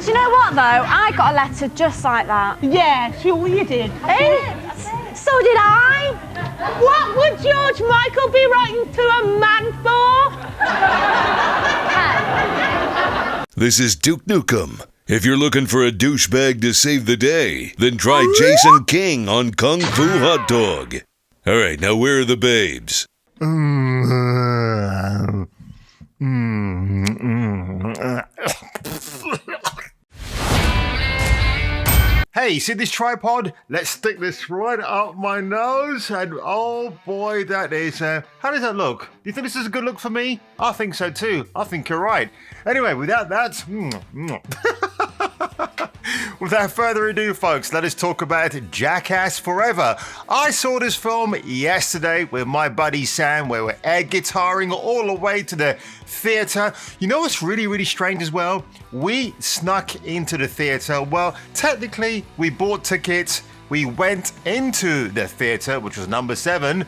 Do you know what, though? I got a letter just like that. Yeah, sure you did. So did I. What would George Michael be writing to a man for? This is Duke Nukem. If you're looking for a douchebag to save the day, then try Jason King on Kung Fu Hot Dog. All right, now where are the babes? Hey, see this tripod? Let's stick this right up my nose, and oh boy, that is, how does that look? Do you think this is a good look for me? I think so too. I think you're right. Anyway, without that, without further ado, folks, let us talk about Jackass Forever. I saw this film yesterday with my buddy Sam, where we're air guitaring all the way to the theatre. You know what's really, really strange as well? We snuck into the theatre. Well, technically, we bought tickets. We went into the theatre, which was number 7,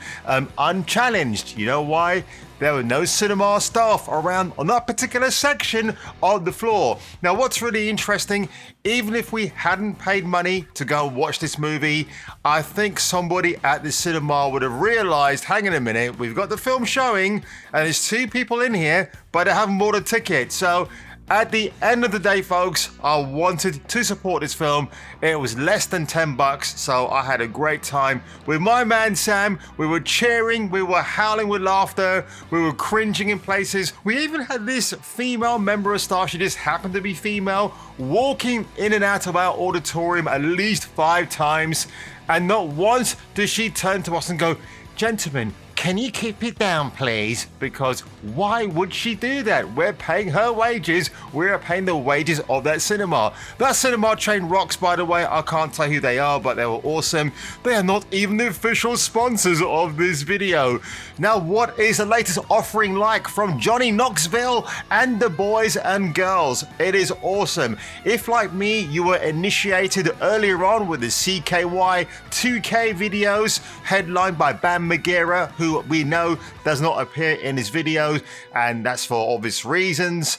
unchallenged. You know why? There were no cinema staff around on that particular section of the floor. Now, what's really interesting, even if we hadn't paid money to go and watch this movie, I think somebody at the cinema would have realized, hang on a minute, we've got the film showing and there's 2 people in here, but they haven't bought a ticket. So at the end of the day, folks, I wanted to support this film. It was less than $10, so I had a great time with my man Sam. We were cheering, we were howling with laughter, we were cringing in places. We even had this female member of staff, she just happened to be female, walking in and out of our auditorium at least 5 times, and not once did she turn to us and go, "Gentlemen, can you keep it down, please?" Because why would she do that? We're paying her wages. We're paying the wages of that cinema. That cinema chain rocks, by the way. I can't tell who they are, but they were awesome. They are not even the official sponsors of this video. Now, what is the latest offering like from Johnny Knoxville and the boys and girls? It is awesome. If, like me, you were initiated earlier on with the CKY 2K videos, headlined by Bam Margera, who we know does not appear in his videos, and that's for obvious reasons.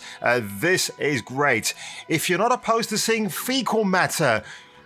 This is great. If you're not opposed to seeing fecal matter,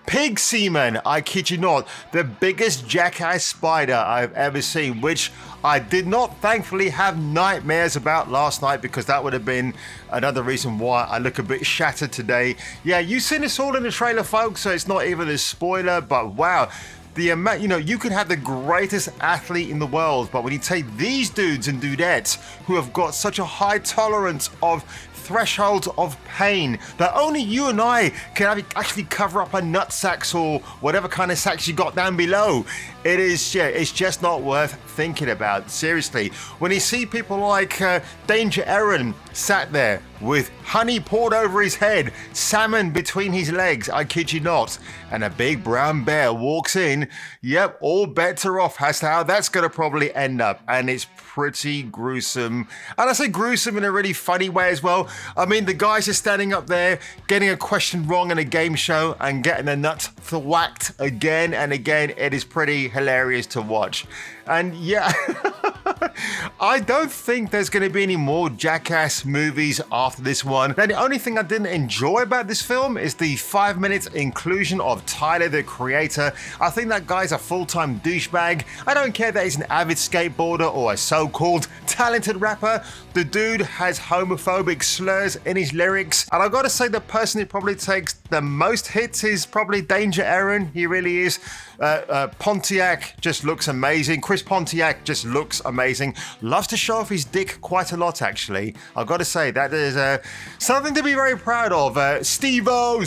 pig semen, I kid you not, the biggest jackass spider I've ever seen, which I did not thankfully have nightmares about last night, because that would have been another reason why I look a bit shattered today. Yeah, you've seen this all in the trailer, folks, so it's not even a spoiler, but wow. The amount, you can have the greatest athlete in the world, but when you take these dudes and dudettes who have got such a high tolerance of thresholds of pain that only you and I can actually cover up our nut sacks or whatever kind of sacks you got down below. It's just not worth thinking about. Seriously, when you see people like Danger Aaron sat there with honey poured over his head, salmon between his legs, I kid you not, and a big brown bear walks in, yep, all bets are off as to how that's going to probably end up, and it's pretty gruesome. And I say gruesome in a really funny way as well. I mean, the guys are standing up there, getting a question wrong in a game show and getting their nuts thwacked again and again. It is pretty hilarious to watch. And yeah, I don't think there's going to be any more Jackass movies after this one. Now, the only thing I didn't enjoy about this film is the 5-minute inclusion of Tyler, the creator. I think that guy's a full-time douchebag. I don't care that he's an avid skateboarder or a so-called talented rapper. The dude has homophobic slurs in his lyrics. And I've got to say, the person who probably takes the most hits is probably Danger Aaron. He really is. Pontiac just looks amazing. Chris Pontiac just looks amazing. Loves to show off his dick quite a lot, actually. I've got to say, that is something to be very proud of. Steve-O,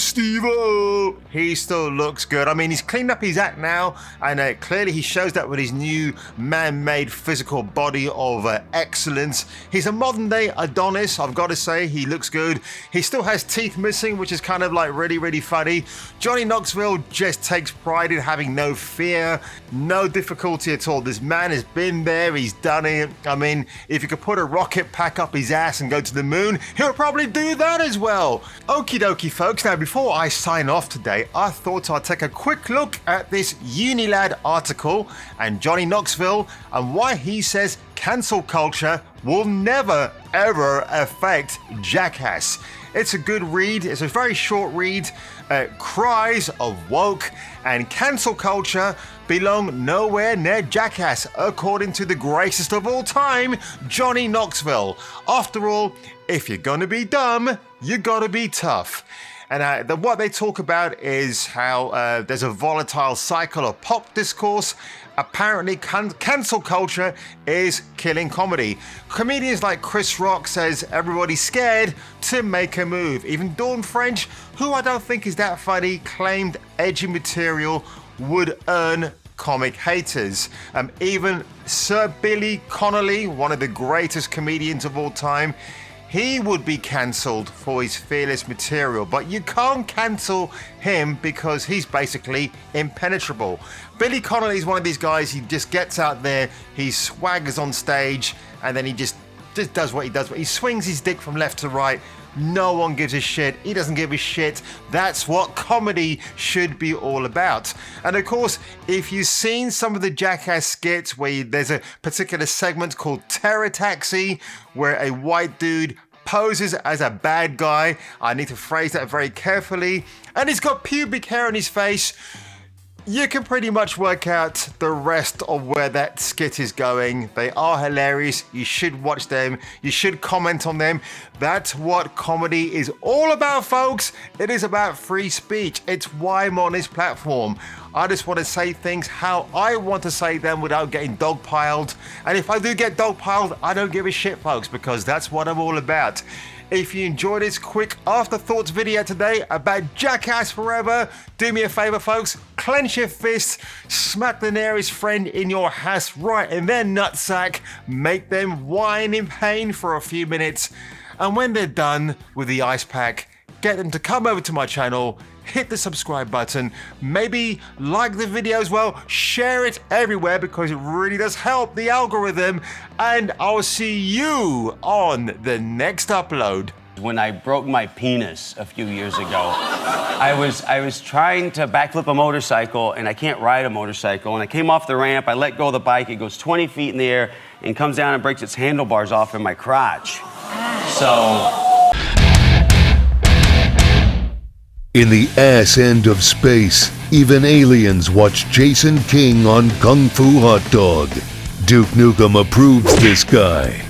he still looks good. I mean, he's cleaned up his act now, and clearly he shows that with his new man-made physical body of excellence. He's a modern-day Adonis, I've got to say. He looks good. He still has teeth missing, which is kind of like really, really funny. Johnny Knoxville just takes pride in having no fear, no difficulty at all. This man has been there, he's done it. I mean, if you could put a rocket pack up his ass and go to the moon, he'll probably do that as well. Okie dokie, folks. Now, before I sign off today, I thought I'd take a quick look at this Unilad article and Johnny Knoxville and why he says cancel culture will never, ever affect Jackass. It's a good read. It's a very short read. Cries of woke and cancel culture belong nowhere near Jackass, according to the greatest of all time, Johnny Knoxville. After all, if you're gonna be dumb, you gotta be tough. And what they talk about is how there's a volatile cycle of pop discourse. Apparently, cancel culture is killing comedy. Comedians like Chris Rock says everybody's scared to make a move. Even Dawn French, who I don't think is that funny, claimed edgy material would earn comic haters. Even Sir Billy Connolly, one of the greatest comedians of all time, he would be cancelled for his fearless material, but you can't cancel him because he's basically impenetrable. Billy Connolly is one of these guys, he just gets out there, he swaggers on stage, and then he just does what he does. He swings his dick from left to right. No one gives a shit. He doesn't give a shit. That's what comedy should be all about. And of course, if you've seen some of the Jackass skits where there's a particular segment called Terror Taxi, where a white dude poses as a bad guy, I need to phrase that very carefully, and he's got pubic hair on his face, you can pretty much work out the rest of where that skit is going. They are hilarious. You should watch them. You should comment on them. That's what comedy is all about, folks. It is about free speech. It's why I'm on this platform. I just want to say things how I want to say them without getting dogpiled. And if I do get dogpiled, I don't give a shit, folks, because that's what I'm all about. If you enjoyed this quick Afterthoughts video today about Jackass Forever, do me a favor, folks, clench your fists, smack the nearest friend in your house right in their nutsack, make them whine in pain for a few minutes, and when they're done with the ice pack, get them to come over to my channel, hit the subscribe button, maybe like the video as well, share it everywhere because it really does help the algorithm, and I'll see you on the next upload. When I broke my penis a few years ago, I was trying to backflip a motorcycle, and I can't ride a motorcycle, and I came off the ramp, I let go of the bike, it goes 20 feet in the air, and comes down and breaks its handlebars off in my crotch. So... In the ass end of space, even aliens watch Jason King on Kung Fu Hot Dog. Duke Nukem approves this guy.